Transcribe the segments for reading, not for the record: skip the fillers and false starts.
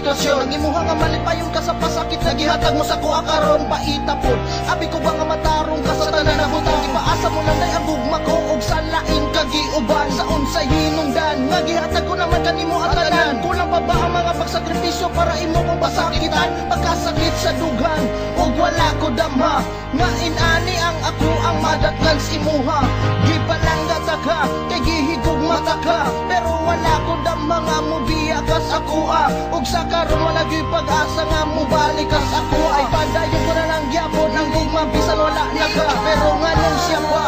sitwasyon. Ang imuha nga malipayon ka sa pasakit na gihatag mo sa kuha karon paita po. Abi ko ba nga matarong ka sa tanan na butang, ipaasa mo lang day ang gugma ko og sa lain kagiuban sa unsay hinungdan nga gihatag ko naman kanimo at tanan. Kulang pa ba ang mga pagsakripisyo para imo kong pasakitan, pagkasakit sa dughan ug wala ko damha nga inani ang ako ang madatgan sa imuha. Di pa lang gataka kay gihigog mata ka, pero wala ko damha nga mubiya ka sa kuha ug sa karon wala gyud pag-asa nga mubalik ka sa kuha. Ay padayon ko na lang gyapon ang gugma bisan wala na ka, pero nganong siya pa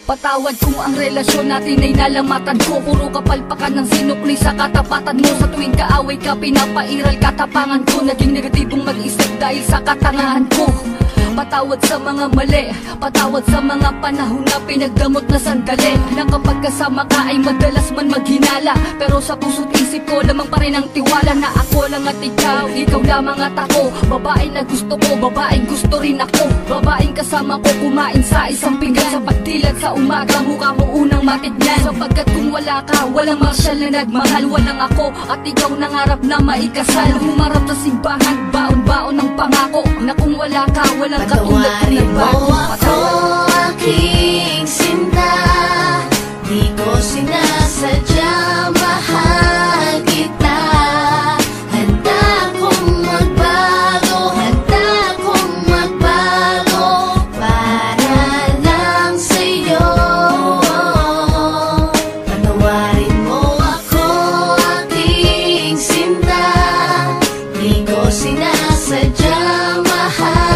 Patawad kung ang relasyon natin ay nalamatan ko. Puro kapalpakan ng sinukli sa katapatan mo. Sa tuwing kaaway ka, pinapairal katapangan ko. Naging negatibong mag-isip dahil sa katangahan ko. Patawad sa mga mali, patawad sa mga panahon na pinagdamot na sandali, na kapag kasama ka ay madalas man maghinala. Pero sa puso't isip ko lamang pa rin ang tiwala na ako lang at ikaw, ikaw lamang at ako. Babae na gusto ko, babaeng gusto rin ako. Babaeng kasama ko kumain sa isang pinggan, sa pagdilat sa umaga, mukha mo unang matignan. Sapagkat kung wala ka, walang marsyal na nagmahal. Walang ako at ikaw nangarap na maikasal. Humarap sa simbahan, baon-baon ng pangako, na kung wala ka, walang patawarin mo ako, aking sinta. Di ko sinasadya, mahal kita. Handa kong magbago, handa kong magbago para lang sa'yo. Patawarin mo ako, aking sinta. Di ko sinasadya, mahal.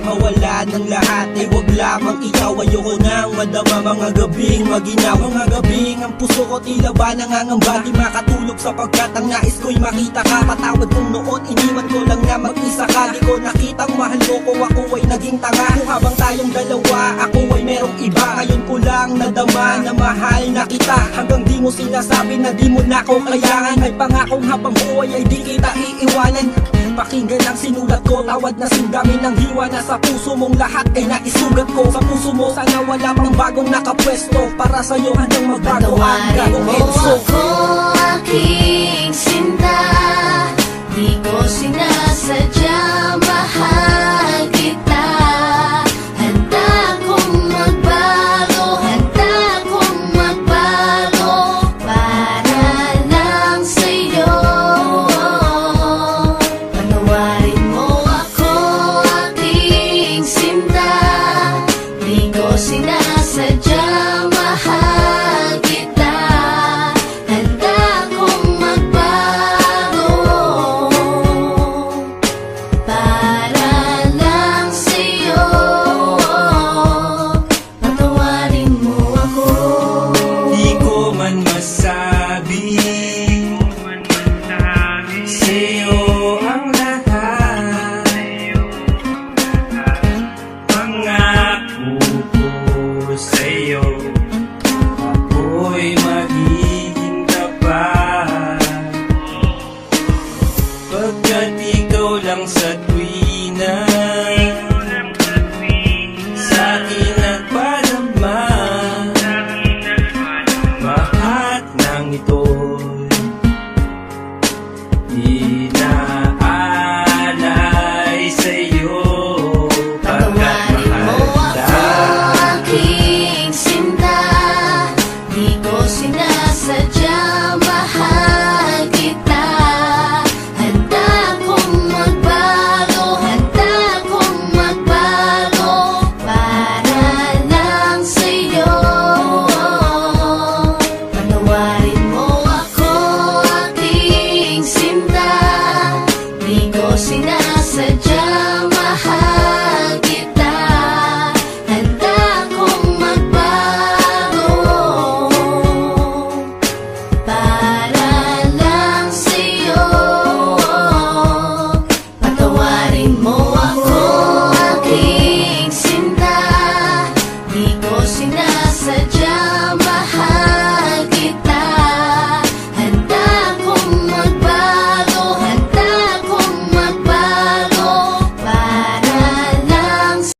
Mawala ng lahat ay wag lamang ikaw. Ayoko nang madama mga gabing maginaw. Mga gabing ang puso ko tila ba nangangamba, di makatulog sapagkat ang nais ko'y makita ka. Patawad kung noon iniwan ko lang na mag-isa ka. Di ko nakitang mahal mo ko, ako ay naging tanga. Kung habang tayong dalawa, ako ay merong iba. Ngayon ko lang nadama na mahal na kita. Hanggang di mo sinasabi na di mo na ko kailangan. May pangakong habang buhay ay di kita iiwanan. Pakinggan ang sinulat ko, tawad na singgamin ng hiwa na sa puso mong lahat ay naisugat ko. Sa puso mo sana wala pang bagong nakapwesto, para sa'yo hanggang magbago ang gagawin. Patawarin mo ako, aking sinta.